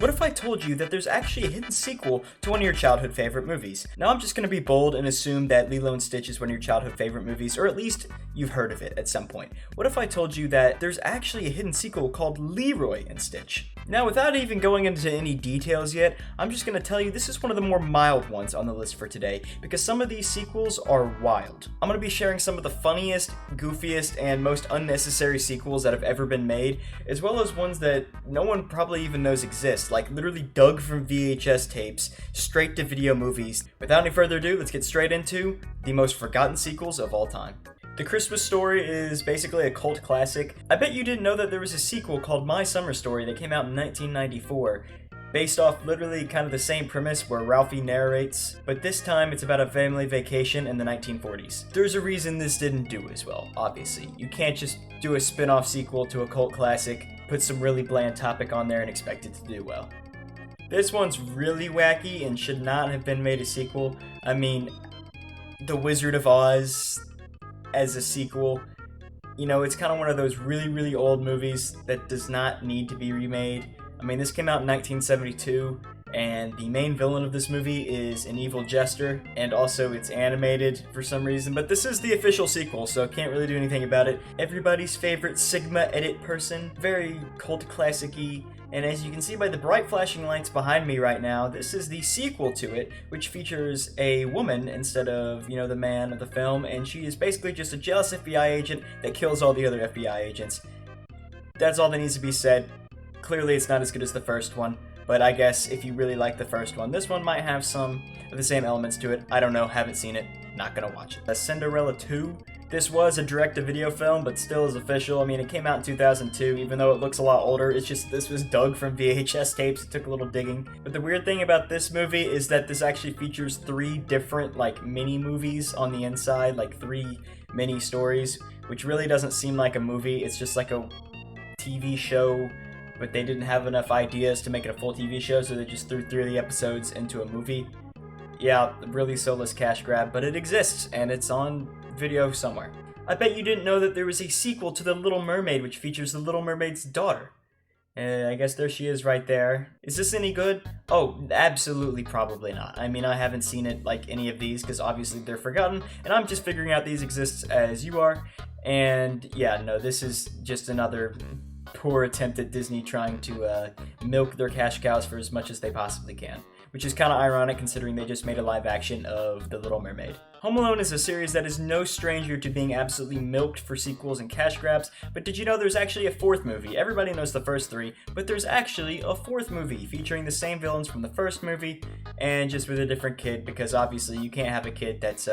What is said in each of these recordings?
What if I told you that there's actually a hidden sequel to one of your childhood favorite movies? Now I'm just going to be bold and assume that Lilo & Stitch is one of your childhood favorite movies, or at least you've heard of it at some point. What if I told you that there's actually a hidden sequel called Leroy & Stitch? Now, without even going into any details yet, I'm just going to tell you this is one of the more mild ones on the list for today, because some of these sequels are wild. I'm going to be sharing some of the funniest, goofiest, and most unnecessary sequels that have ever been made, as well as ones that no one probably even knows exist, like literally dug from VHS tapes straight to video movies. Without any further ado, let's get straight into the most forgotten sequels of all time. The Christmas Story is basically a cult classic. I bet you didn't know that there was a sequel called My Summer Story that came out in 1994, based off literally kind of the same premise where Ralphie narrates, but this time it's about a family vacation in the 1940s. There's a reason this didn't do as well, obviously. You can't just do a spin-off sequel to a cult classic, put some really bland topic on there and expect it to do well. This one's really wacky and should not have been made a sequel. I mean, The Wizard of Oz as a sequel, you know, it's kind of one of those really old movies that does not need to be remade. I mean, this came out in 1972, and the main villain of this movie is an evil jester, and also it's animated for some reason, but this is the official sequel, so can't really do anything about it. Everybody's favorite Sigma edit person, very cult classic-y, and as you can see by the bright flashing lights behind me right now, this is the sequel to it, which features a woman instead of, you know, the man of the film, and she is basically just a jealous FBI agent that kills all the other FBI agents. That's all that needs to be said. Clearly it's not as good as the first one, but I guess if you really like the first one, this one might have some of the same elements to it. I don't know, haven't seen it, not gonna watch it. Cinderella 2. This was a direct-to-video film, but still is official. I mean, it came out in 2002, even though it looks a lot older. It's just this was dug from VHS tapes. It took a little digging. But the weird thing about this movie is that this actually features 3 different, like, mini-movies on the inside, like 3 mini-stories, which really doesn't seem like a movie. It's just like a TV show, but they didn't have enough ideas to make it a full TV show, so they just threw 3 of the episodes into a movie. Yeah, really soulless cash grab, but it exists, and it's on video somewhere. I bet you didn't know that there was a sequel to The Little Mermaid, which features the Little Mermaid's daughter. I guess there she is right there. Is this any good? Oh, absolutely probably not. I mean, I haven't seen it like any of these, because obviously they're forgotten, and I'm just figuring out these exist as you are. And yeah, no, this is just another poor attempt at Disney trying to milk their cash cows for as much as they possibly can, which is kind of ironic considering they just made a live action of The Little Mermaid. Home Alone is a series that is no stranger to being absolutely milked for sequels and cash grabs, but did you know there's actually a 4th movie? Everybody knows the first 3, but there's actually a 4th movie featuring the same villains from the first movie, and just with a different kid, because obviously you can't have a kid that's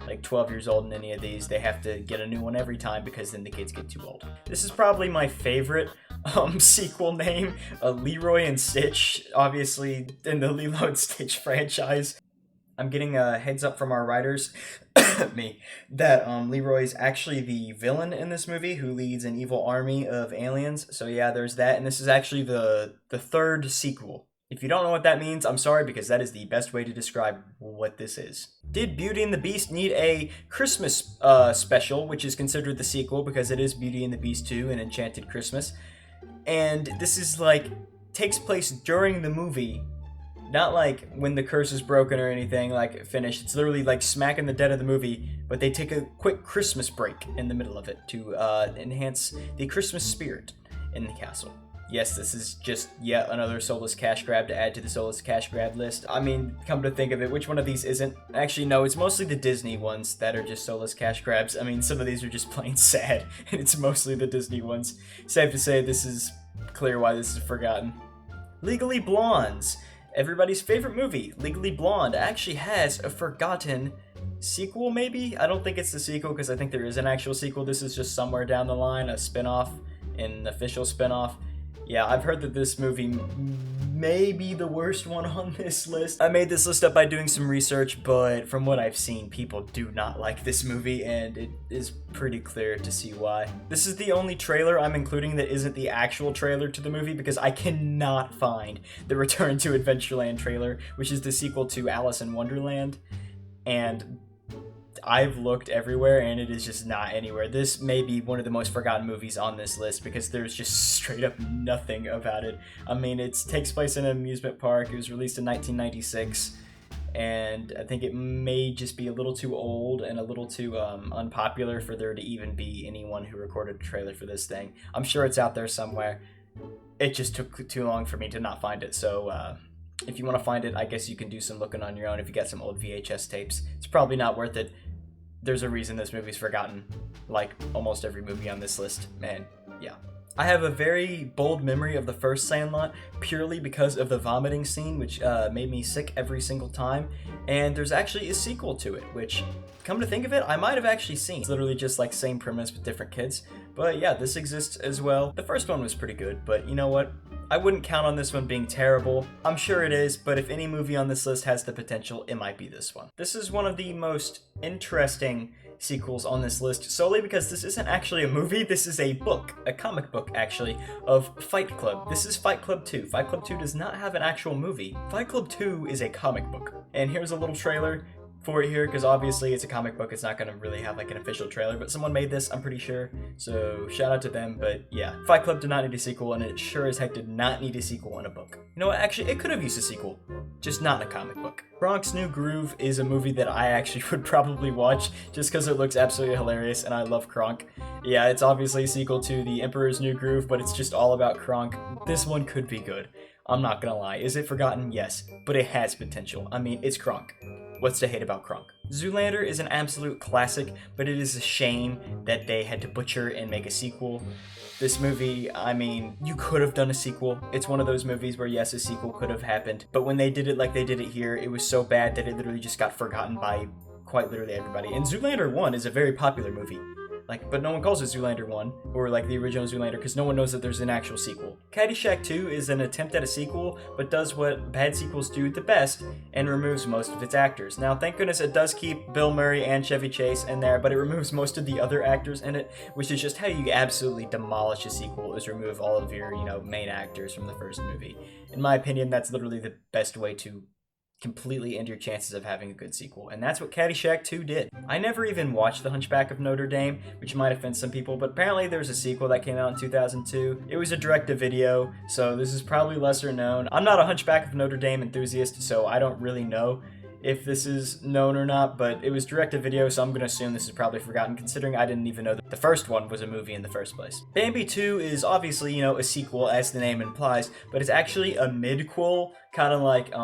like 12 years old in any of these. They have to get a new one every time because then the kids get too old. This is probably my favorite sequel name, Leroy & Stitch, obviously in the Lilo & Stitch franchise. I'm getting a heads up from our writers, me, that Leroy's actually the villain in this movie who leads an evil army of aliens. So yeah, there's that, and this is actually the 3rd sequel. If you don't know what that means, I'm sorry, because that is the best way to describe what this is. Did Beauty and the Beast need a Christmas special, which is considered the sequel because it is Beauty and the Beast 2, An Enchanted Christmas. And this is like, takes place during the movie, not like when the curse is broken or anything, like finished. It's literally like smack in the dead of the movie, but they take a quick Christmas break in the middle of it to enhance the Christmas spirit in the castle. Yes, this is just yet another soulless cash grab to add to the soulless cash grab list. I mean, come to think of it, which one of these isn't? Actually, no, it's mostly the Disney ones that are just soulless cash grabs. I mean, some of these are just plain sad, and it's mostly the Disney ones. Safe to say, this is clear why this is forgotten. Legally Blondes. Everybody's favorite movie, Legally Blonde, actually has a forgotten sequel, maybe? I don't think it's the sequel, because I think there is an actual sequel. This is just somewhere down the line, a spin-off, an official spin-off. Yeah, I've heard that this movie may be the worst one on this list. I made this list up by doing some research, but from what I've seen, people do not like this movie, and it is pretty clear to see why. This is the only trailer I'm including that isn't the actual trailer to the movie, because I cannot find the Return to Adventureland trailer, which is the sequel to Alice in Wonderland, and I've looked everywhere and it is just not anywhere. This may be one of the most forgotten movies on this list because there's just straight up nothing about it. I mean, it takes place in an amusement park. It was released in 1996, and I think it may just be a little too old and a little too unpopular for there to even be anyone who recorded a trailer for this thing. I'm sure it's out there somewhere. It just took too long for me to not find it, so if you want to find it, I guess you can do some looking on your own if you got some old VHS tapes. It's probably not worth it. There's a reason this movie's forgotten, like almost every movie on this list, man. Yeah. I have a very bold memory of the first Sandlot purely because of the vomiting scene, which made me sick every single time. And there's actually a sequel to it, which, come to think of it, I might have actually seen. It's literally just like same premise with different kids. But yeah, this exists as well. The first one was pretty good, but you know what? I wouldn't count on this one being terrible. I'm sure it is, but if any movie on this list has the potential, it might be this one. This is one of the most interesting sequels on this list solely because this isn't actually a movie, this is a book, a comic book actually, of Fight Club. This is Fight Club 2. Fight Club 2 does not have an actual movie. Fight Club 2 is a comic book. And here's a little trailer for it here, because obviously it's a comic book, it's not going to really have like an official trailer, but someone made this, I'm pretty sure, so shout out to them. But yeah, Fight Club did not need a sequel, and it sure as heck did not need a sequel in a book. You know what, actually, it could have used a sequel, just not in a comic book. Kronk's New Groove is a movie that I actually would probably watch, just because it looks absolutely hilarious, and I love Kronk. Yeah, it's obviously a sequel to The Emperor's New Groove, but it's just all about Kronk. This one could be good. I'm not gonna lie. Is it forgotten? Yes, but it has potential. I mean, it's Kronk. What's to hate about Kronk? Zoolander is an absolute classic, but it is a shame that they had to butcher and make a sequel. This movie, I mean, you could have done a sequel. It's one of those movies where, yes, a sequel could have happened, but when they did it like they did it here, it was so bad that it literally just got forgotten by quite literally everybody. And Zoolander 1 is a very popular movie. But no one calls it Zoolander 1, or like the original Zoolander, because no one knows that there's an actual sequel. Caddyshack 2 is an attempt at a sequel, but does what bad sequels do the best, and removes most of its actors. Now, thank goodness it does keep Bill Murray and Chevy Chase in there, but it removes most of the other actors in it, which is just how you absolutely demolish a sequel, is remove all of your, main actors from the first movie. In my opinion, that's literally the best way to completely end your chances of having a good sequel, and that's what Caddyshack 2 did. I never even watched The Hunchback of Notre Dame, which might offend some people, but apparently there's a sequel that came out in 2002. It was a direct-to-video, so this is probably lesser known. I'm not a Hunchback of Notre Dame enthusiast, so I don't really know if this is known or not, but it was direct-to-video, so I'm gonna assume this is probably forgotten, considering I didn't even know that the first one was a movie in the first place. Bambi 2 is obviously, a sequel, as the name implies, but it's actually a midquel, kind of like,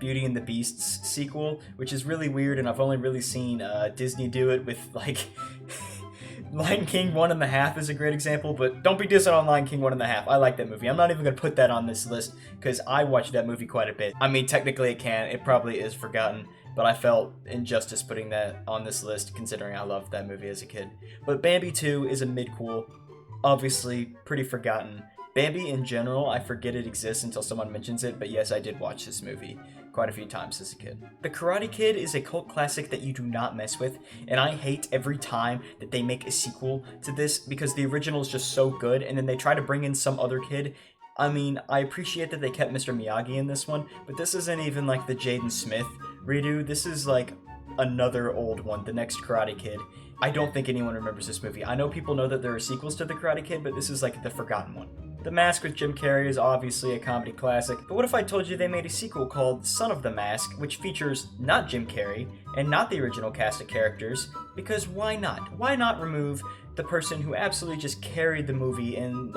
Beauty and the Beast's sequel, which is really weird, and I've only really seen Disney do it with, Lion King 1.5 is a great example, but don't be dissing on Lion King 1.5. I like that movie. I'm not even going to put that on this list, because I watched that movie quite a bit. I mean, technically it probably is forgotten, but I felt injustice putting that on this list, considering I loved that movie as a kid. But Bambi 2 is a midquel, obviously pretty forgotten. Bambi in general, I forget it exists until someone mentions it, but yes, I did watch this movie quite a few times as a kid. The Karate Kid is a cult classic that you do not mess with, and I hate every time that they make a sequel to this because the original is just so good, and then they try to bring in some other kid. I mean, I appreciate that they kept Mr. Miyagi in this one, but this isn't even like the Jaden Smith redo. This is like another old one, the next Karate Kid. I don't think anyone remembers this movie. I know people know that there are sequels to The Karate Kid, but this is like the forgotten one. The Mask with Jim Carrey is obviously a comedy classic, but what if I told you they made a sequel called Son of the Mask, which features not Jim Carrey, and not the original cast of characters, because why not? Why not remove the person who absolutely just carried the movie and,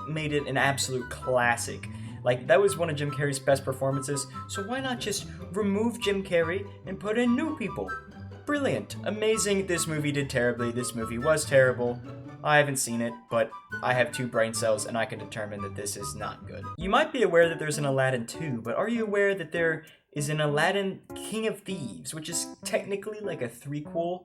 made it an absolute classic? That was one of Jim Carrey's best performances, so why not just remove Jim Carrey and put in new people? Brilliant. Amazing. This movie did terribly. This movie was terrible. I haven't seen it, but I have 2 brain cells and I can determine that this is not good. You might be aware that there's an Aladdin 2, but are you aware that there is an Aladdin King of Thieves, which is technically like a threequel,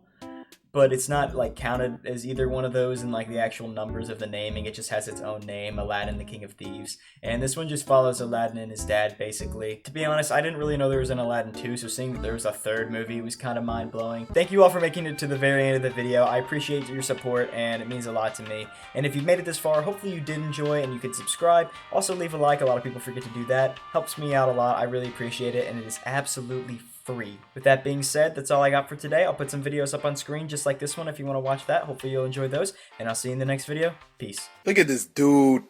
but it's not counted as either one of those in the actual numbers of the naming. It just has its own name, Aladdin the King of Thieves. And this one just follows Aladdin and his dad, basically. To be honest, I didn't really know there was an Aladdin 2, so seeing that there was a third movie was kind of mind-blowing. Thank you all for making it to the very end of the video. I appreciate your support, and it means a lot to me. And if you've made it this far, hopefully you did enjoy, and you could subscribe. Also, leave a like. A lot of people forget to do that. Helps me out a lot. I really appreciate it, and it is absolutely free. With that being said, that's all I got for today. I'll put some videos up on screen just like this one if you want to watch that. Hopefully you'll enjoy those, and I'll see you in the next video. Peace. Look at this dude.